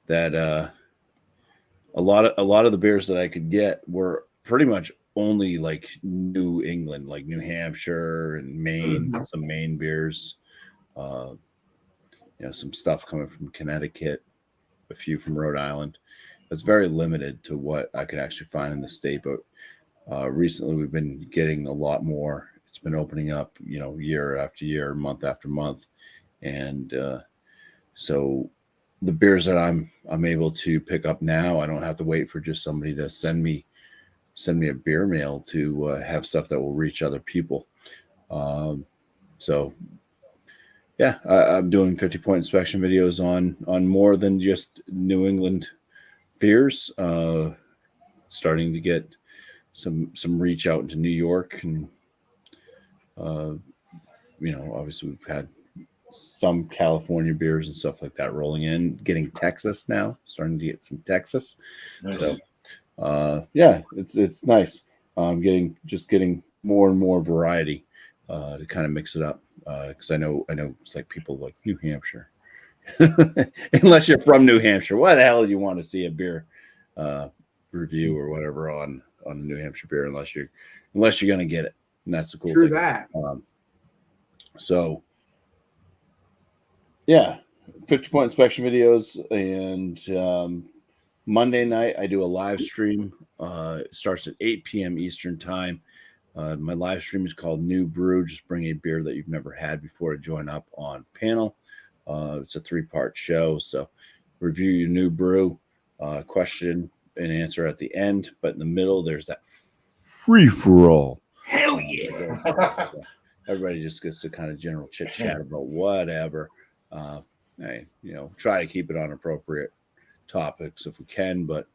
a lot of the beers that I could get were pretty much only like New England, like New Hampshire and Maine, some Maine beers, some stuff coming from Connecticut, a few from Rhode Island. It's very limited to what I could actually find in the state, but recently we've been getting a lot more. It's been opening up, year after year, month after month, and so the beers that I'm able to pick up now, I don't have to wait for just somebody to send me a beer mail to have stuff that will reach other people. So yeah, I'm doing 50-point inspection videos on more than just New England beers. Starting to get some reach out into New York and Obviously we've had some California beers and stuff like that rolling in, getting Texas now, starting to get some Texas. Nice. So, it's nice. Getting more and more variety to kind of mix it up. Because I know it's like people like New Hampshire. Unless you're from New Hampshire, why the hell do you want to see a beer review or whatever on a New Hampshire beer unless you're going to get it? And that's the cool True thing. that. So, yeah, 50-point inspection videos. And Monday night, I do a live stream. It starts at 8 p.m. Eastern time. My live stream is called New Brew. Just bring a beer that you've never had before to join up on panel. It's a 3-part show. So, review your new brew, question and answer at the end. But in the middle, there's that free-for-all. Hell yeah. So everybody just gets to kind of general chit chat about whatever. I try to keep it on appropriate topics if we can, but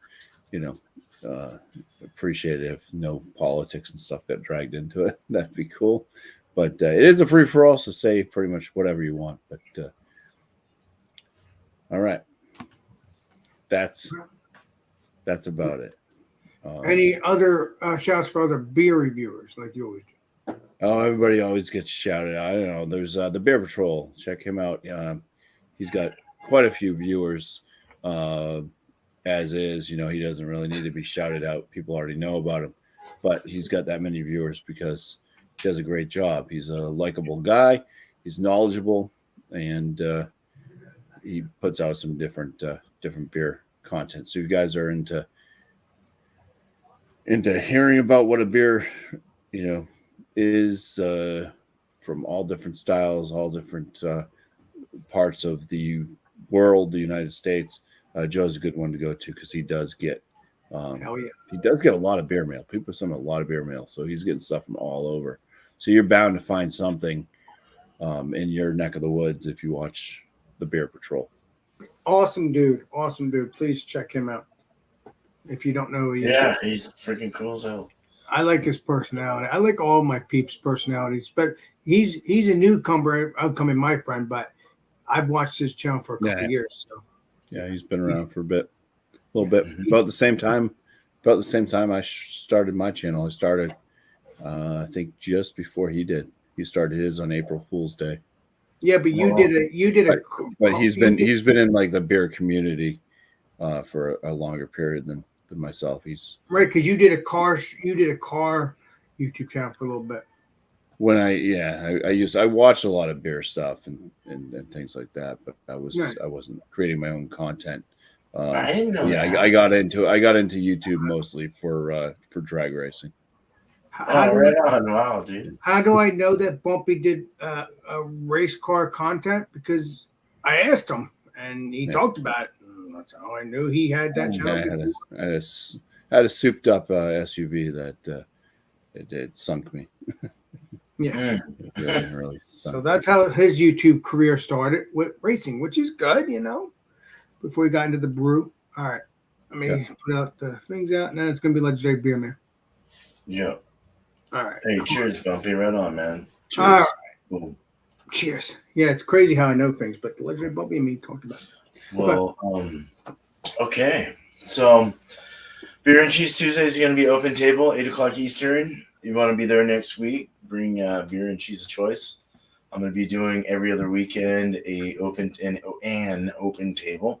appreciate it if no politics and stuff got dragged into it. That'd be cool. But it is a free for all, so say pretty much whatever you want. But all right, that's about it. Any other shouts for other beer reviewers like you always do? Oh, everybody always gets shouted out. I don't know. There's the Bear Patrol. Check him out. He's got quite a few viewers. As is, he doesn't really need to be shouted out. People already know about him, but he's got that many viewers because he does a great job. He's a likable guy. He's knowledgeable, and he puts out some different beer content. So if you guys are into hearing about what a beer, is from all different styles, all different parts of the world, the United States. Joe's a good one to go to because he does get Hell yeah. He does get a lot of beer mail. People send him a lot of beer mail, so he's getting stuff from all over. So you're bound to find something in your neck of the woods if you watch the Beer Patrol. Awesome dude. Please check him out. If you don't know who he is. Yeah, he's freaking cool as hell. I like his personality. I like all my peeps' personalities, but he's a newcomer, upcoming my friend, but I've watched his channel for a couple of years. So yeah, he's been around for a little bit. About the same time I started my channel. I started, I think, just before he did. He started his on April Fool's Day. Yeah, but you did a. But he's been in like the beer community for a longer period than myself. He's right because you did a car YouTube channel for a little bit. When I watched a lot of beer stuff and things like that, but I wasn't creating my own content. I didn't know. Yeah, I got into YouTube mostly for drag racing. Wow, dude. How do I know that Bumpy did a race car content? Because I asked him and he talked about it. And that's how I knew he had that channel. I had a souped up SUV that it sunk me. Yeah. Really so that's how his YouTube career started with racing, which is good, before he got into the brew. All right. Let me put out the things out, and then it's going to be Legendary Beer Man. Yeah. All right. Hey, cheers, Bumpy. Right on, man. Cheers. All right. Cool. Cheers. Yeah, it's crazy how I know things, but the Legendary Bumpy and me talked about it. Well, okay. So, Beer and Cheese Tuesday is going to be open table, 8 o'clock Eastern. You want to be there next week, bring beer and cheese of choice. I'm going to be doing every other weekend an open table.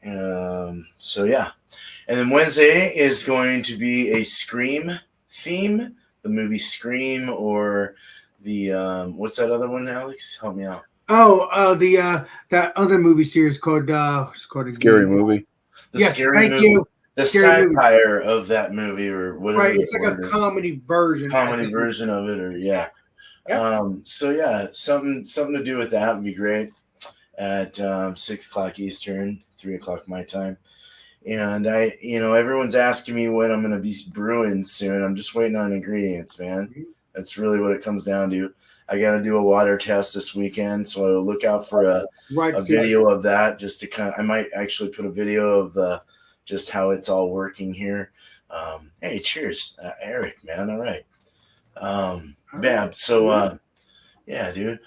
So yeah. And then Wednesday is going to be a Scream theme, the movie Scream, or the what's that other one, Alex? Help me out. Oh, that other movie series called Scary Movie. Thank you. The satire of that movie, or whatever. Right, it's like a comedy version. Version of it, or yeah. So yeah, something to do with that would be great. At 6 o'clock Eastern, 3 o'clock my time. And everyone's asking me when I'm going to be brewing soon. I'm just waiting on ingredients, man. That's really what it comes down to. I got to do a water test this weekend, so I'll look out for a video of that. Just to I might actually put a video of just how it's all working here. Hey, cheers, Eric, man. All right. Yeah. So, yeah, dude.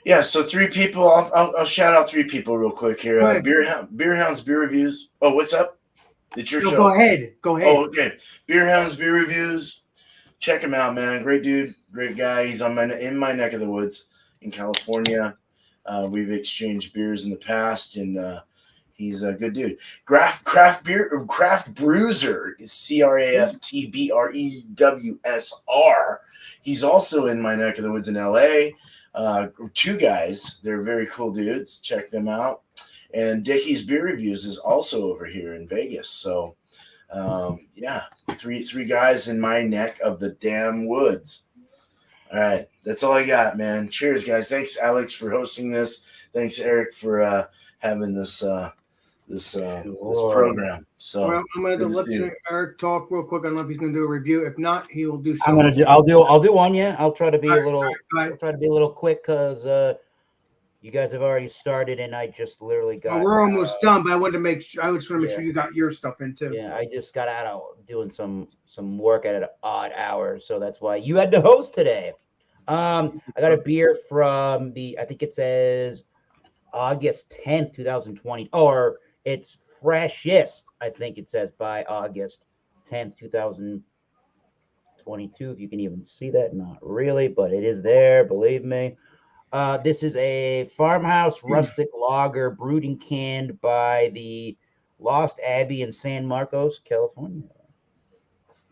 Yeah. So 3 people. I'll shout out 3 people real quick here. Go ahead. Beer Hounds Beer Reviews. Oh, what's up? It's your No, show. go ahead. Go ahead. Oh, okay. Beer Hounds Beer Reviews. Check him out, man. Great dude, great guy. He's in my neck of the woods in California. We've exchanged beers in the past, and he's a good dude. Craft Bruiser is CraftBrewsr. He's also in my neck of the woods in LA. 2 guys. They're very cool dudes. Check them out. And Dickie's Beer Reviews is also over here in Vegas. So, yeah, three guys in my neck of the damn woods. All right, that's all I got, man. Cheers, guys. Thanks, Alex, for hosting this. Thanks, Eric, for having this program. So, Well, I'm gonna good to let see you. Eric talk real quick. I don't know if he's gonna do a review. If not, he will do. I'm gonna do. I'll do one. Yeah, I'll try to be All a right, little. all right. I'll try to be a little quick because you guys have already started, and I just literally got. Well, we're almost done, but I wanted to make sure. I just want to make Yeah. sure you got your stuff in too. Yeah, I just got out of doing some work at an odd hour, so that's why you had to host today. I got a beer from I think it says August 10th, 2020, or it's freshest. I think it says by August 10th, 2022. If you can even see that, not really, but it is there. Believe me. This is a farmhouse rustic lager brewed and canned by the Lost Abbey in San Marcos, California.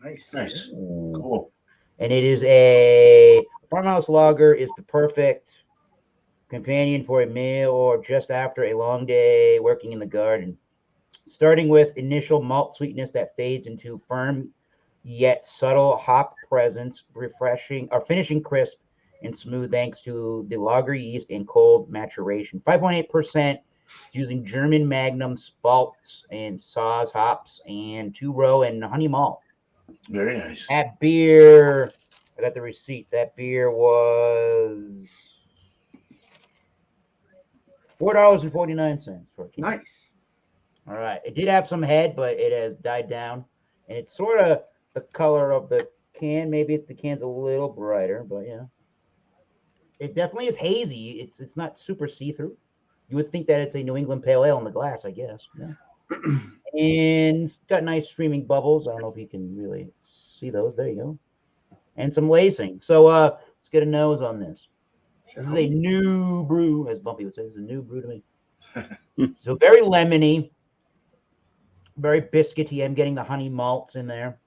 Nice. Cool. And it is a farmhouse lager is the perfect companion for a meal or just after a long day working in the garden. Starting with initial malt sweetness that fades into firm yet subtle hop presence, finishing crisp and smooth thanks to the lager yeast and cold maturation. 5.8% using German Magnum, Spaltz, and Saaz hops, and 2-row and honey malt. Very nice. That beer, I got the receipt. That beer was $4.49 for a can. Nice. All right. It did have some head, but it has died down. And it's sort of the color of the can. Maybe the can's a little brighter, but yeah. It definitely is hazy. It's not super see-through. You would think that it's a New England Pale Ale in the glass, I guess. Yeah. And it's got nice streaming bubbles. I don't know if you can really see those. There you go. And some lacing. So let's get a nose on this. This is a new brew, as Bumpy would say. This is a new brew to me. So very lemony, very biscuity. I'm getting the honey malts in there,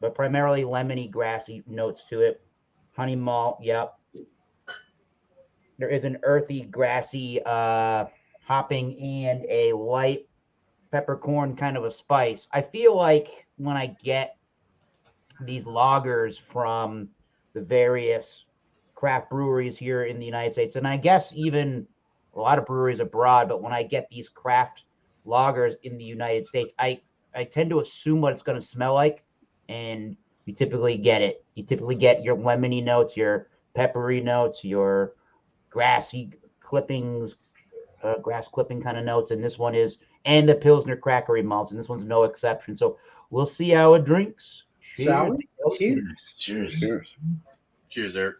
but primarily lemony, grassy notes to it. Honey malt, yep. There is an earthy, grassy hopping and a light peppercorn kind of a spice. I feel like when I get these lagers from the various craft breweries here in the United States, and I guess even a lot of breweries abroad, but when I get these craft lagers in the United States, I tend to assume what it's going to smell like, and you typically get it. You typically get your lemony notes, your peppery notes, your grassy clippings, grass clipping kind of notes, and this one is, and the Pilsner crackery malts, and this one's no exception. So we'll see how it drinks. Shall Cheers. we? Cheers. Cheers. Cheers, Eric.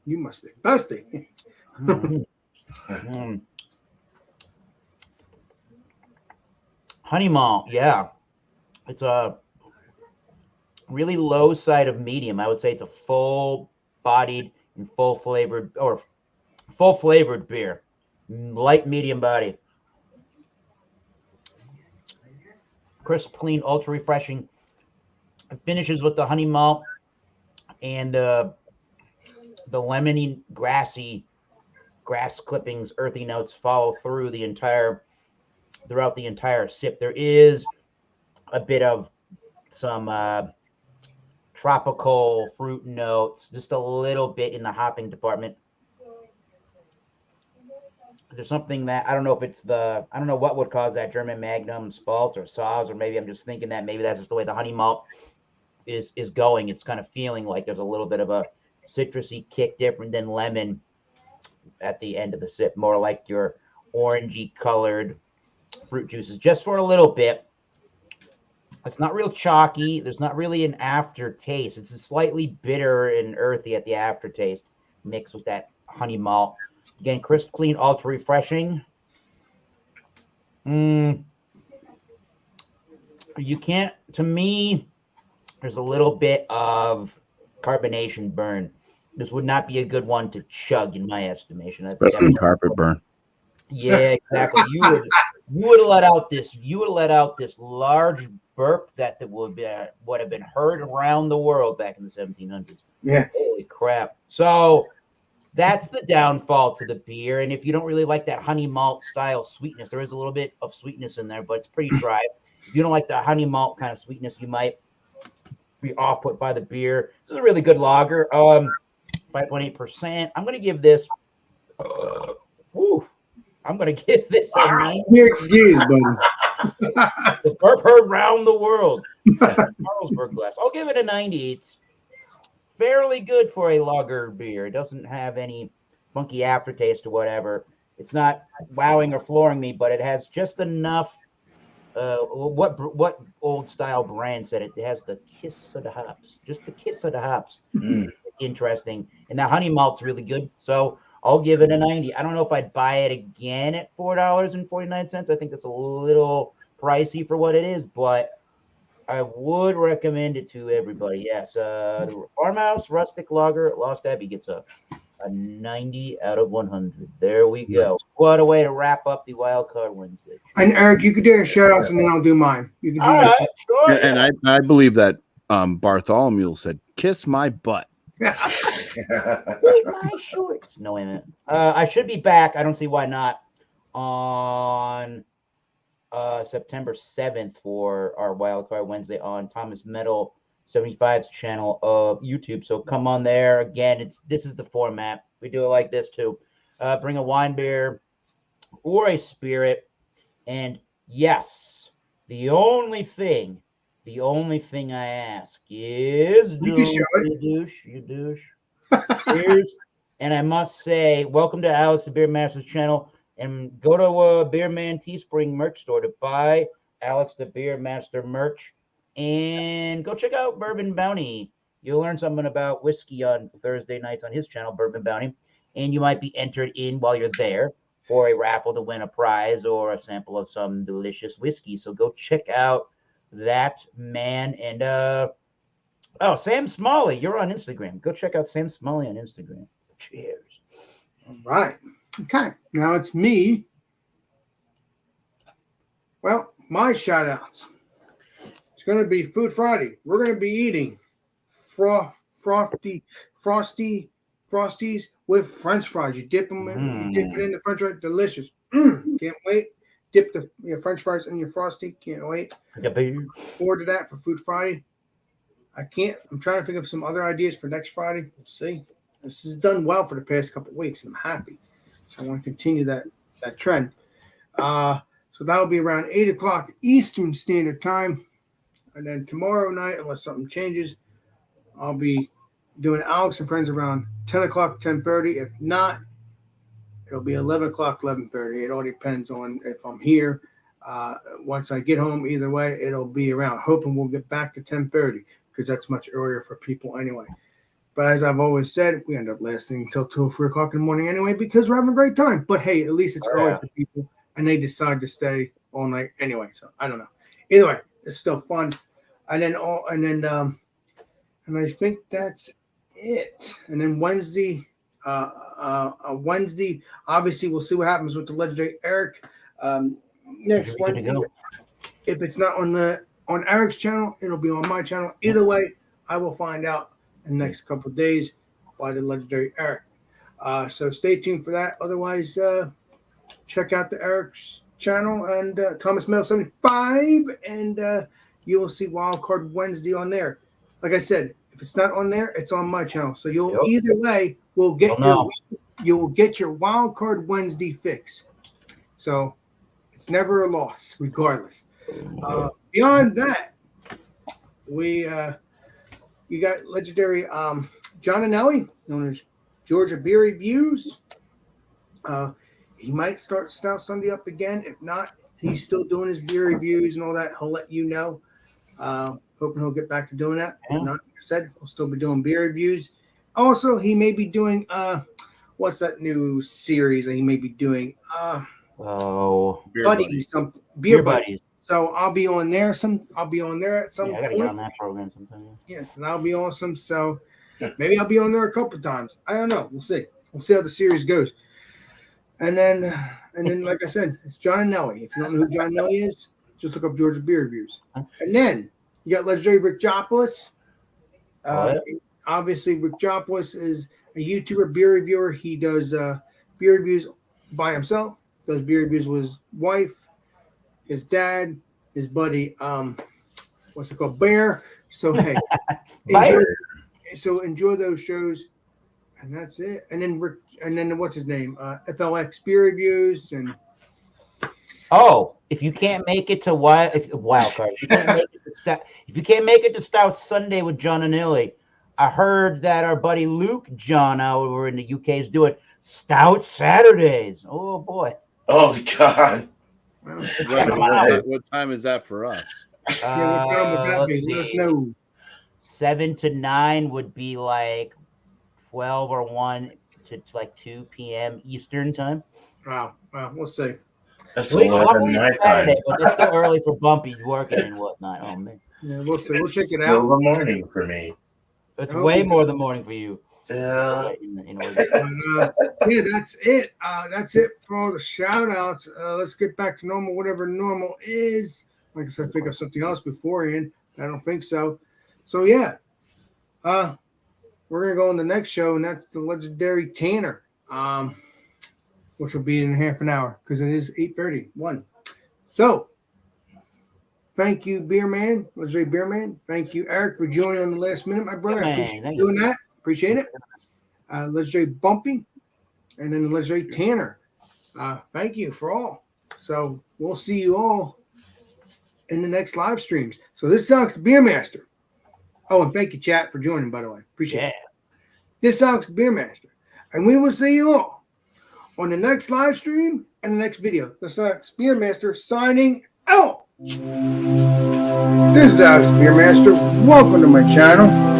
You must be thirsty. Honey malt, yeah. It's a really low side of medium. I would say it's a full-bodied and full-flavored beer. Light medium body. Crisp, clean, ultra refreshing. It finishes with the honey malt and the lemony, grassy, grass clippings, earthy notes follow throughout the entire sip. There is a bit of some tropical fruit notes, just a little bit in the hopping department. There's something that I don't know if it's I don't know what would cause that German Magnum, Spaltz, or Saaz, or maybe I'm just thinking that maybe that's just the way the honey malt is going. It's kind of feeling like there's a little bit of a citrusy kick, different than lemon at the end of the sip, more like your orangey colored fruit juices, just for a little bit. It's not real chalky. There's not really an aftertaste. It's a slightly bitter and earthy at the aftertaste, mixed with that honey malt. Again, crisp, clean, ultra refreshing. You can't, to me, there's a little bit of carbonation burn. This would not be a good one to chug, in my estimation. Especially carpet burn. Yeah, exactly. You would have let out this. You would have let out this large burp that would have been heard around the world back in the 1700s. Yes. Holy crap! So that's the downfall to the beer. And if you don't really like that honey malt style sweetness, there is a little bit of sweetness in there, but it's pretty dry. If you don't like the honey malt kind of sweetness, you might be off put by the beer. This is a really good lager. 5.8%. I'm going to give this. I'm going to give this a 90. You're excused, buddy. The burp heard round the world. Carlsberg glass. I'll give it a 90. It's fairly good for a lager beer. It doesn't have any funky aftertaste or whatever. It's not wowing or flooring me, but it has just enough. What old style brand said it? It has the kiss of the hops. Just the kiss of the hops. Interesting. And the honey malt's really good. So I'll give it a 90. I don't know if I'd buy it again at $4.49. I think that's a little pricey for what it is, but I would recommend it to everybody. Yes. The Farmhouse Rustic Lager at Lost Abbey gets a 90 out of 100. There we go. What a way to wrap up the Wildcard Wednesday. And Eric, you could do your shout outs and then I'll do mine. You can do All yours. right, sure. And I believe that Bartholomew said, "Kiss my butt." Leave my shorts. No, wait a minute. I should be back. I don't see why not. On September 7th for our Wildcard Wednesday on Thomas Metal 75's channel of YouTube. So come on there. Again, this is the format. We do it like this too. Bring a wine, beer, or a spirit. And yes, the only thing I ask is you douche. And I must say, welcome to Alex the Beer Master's channel. And go to Beer Man Teespring merch store to buy Alex the Beer Master merch. And go check out Bourbon Bounty. You'll learn something about whiskey on Thursday nights on his channel, Bourbon Bounty. And you might be entered in while you're there for a raffle to win a prize or a sample of some delicious whiskey. So go check out that man. And Sam Smalley, you're on Instagram. Go check out Sam Smalley on Instagram. Cheers. All right. Okay. Now it's me. Well, my shout outs. It's going to be Food Friday. We're going to be eating frosties with French fries. You dip them in, you dip it in the French fries. Delicious. Can't wait. Dip the French fries in your frosty. Can't wait. Forward to that for Food Friday. I'm trying to think of some other ideas for next Friday. We'll see. This has done well for the past couple of weeks, and I'm happy. I want to continue that trend. So that'll be around 8 o'clock Eastern Standard Time. And then tomorrow night, unless something changes, I'll be doing Alex and Friends around 10 o'clock, 10:30. If not, it'll be 11 o'clock, 11:30. It all depends on if I'm here. Once I get home, either way, it'll be around. Hoping we'll get back to 10:30 because that's much earlier for people anyway. But as I've always said, we end up lasting until 2 or 3 o'clock in the morning anyway because we're having a great time. But hey, at least it's early for people, and they decide to stay all night anyway. So I don't know. Either way, it's still fun. And I think that's it. And then Wednesday, obviously we'll see what happens with the legendary Eric next Wednesday. If it's not on Eric's channel, it'll be on my channel. Either way, I will find out in the next couple of days by the legendary Eric. So stay tuned for that. Otherwise, check out the Eric's channel and Thomas Metal 75, and you'll see Wildcard Wednesday on there. Like I said, if it's not on there, it's on my channel. So either way, you'll get your Wildcard Wednesday fix. So it's never a loss, regardless. Beyond that, you got legendary John and Ellie, known as Georgia Beer Reviews. He might start Stout Sunday up again. If not, he's still doing his beer reviews and all that. He'll let you know. Hoping he'll get back to doing that. Yeah. If not, like I said, we'll still be doing beer reviews. Also, he may be doing what's that new series that he may be doing? Oh, Beer Buddy, buddy. some Beer beer buddies. buddies. So I'll be on there. I'll be on there at some Yeah, I gotta get point. on that program sometime. Yes, and I'll be on some. So maybe I'll be on there a couple times. I don't know. We'll see. We'll see how the series goes. And then, like I said, it's John and Nelly. If you don't know who John Nelly is, just look up Georgia Beer Reviews. And then you got legendary Rick Joplin. Obviously, Rick Joplin is a YouTuber beer reviewer. He does beer reviews by himself. Does beer reviews with his wife, his dad, his buddy. What's it called? Bear. So hey, enjoy those shows, and that's it. And then Rick, and then what's his name? FLX beer reviews and. Oh, if you can't make it to Wildcard, if you can't make it to Stout Sunday with John and Nelly, I heard that our buddy Luke John over in the UK is doing Stout Saturdays. Oh boy! Oh God! What time is that for us? Yeah, what time would that be? Let us know. 7 to 9 would be like 12 or 1 to like 2 p.m. Eastern time. Wow, we'll see. That's Luckily 11 it's my time. Saturday, but it's still early for Bumpy working and whatnot. Oh man, Yeah, we'll see. We'll It's check it still out. the morning for me. it's Oh, way okay. more than morning for you. Yeah. Yeah, that's it. That's it for all the shout outs. Let's get back to normal, whatever normal is. Like I said, think of something else beforehand. I don't think so. So yeah. We're gonna go on the next show, and that's the legendary Tanner. Which will be in half an hour because it is 8:31. So thank you, Beer Man, legendary Beer Man. Thank you, Eric, for joining on the last minute, my brother. I appreciate you doing that. Appreciate it. Legendary Bumpy, and then the legendary Tanner. Thank you for all. So we'll see you all in the next live streams. So this sucks, Beer Master. Oh, and thank you, chat, for joining, by the way. Appreciate it. This sucks, Beer Master. And we will see you all on the next live stream and the next video. This sucks, Beer Master signing out. This is Alex Beer Master. Welcome to my channel.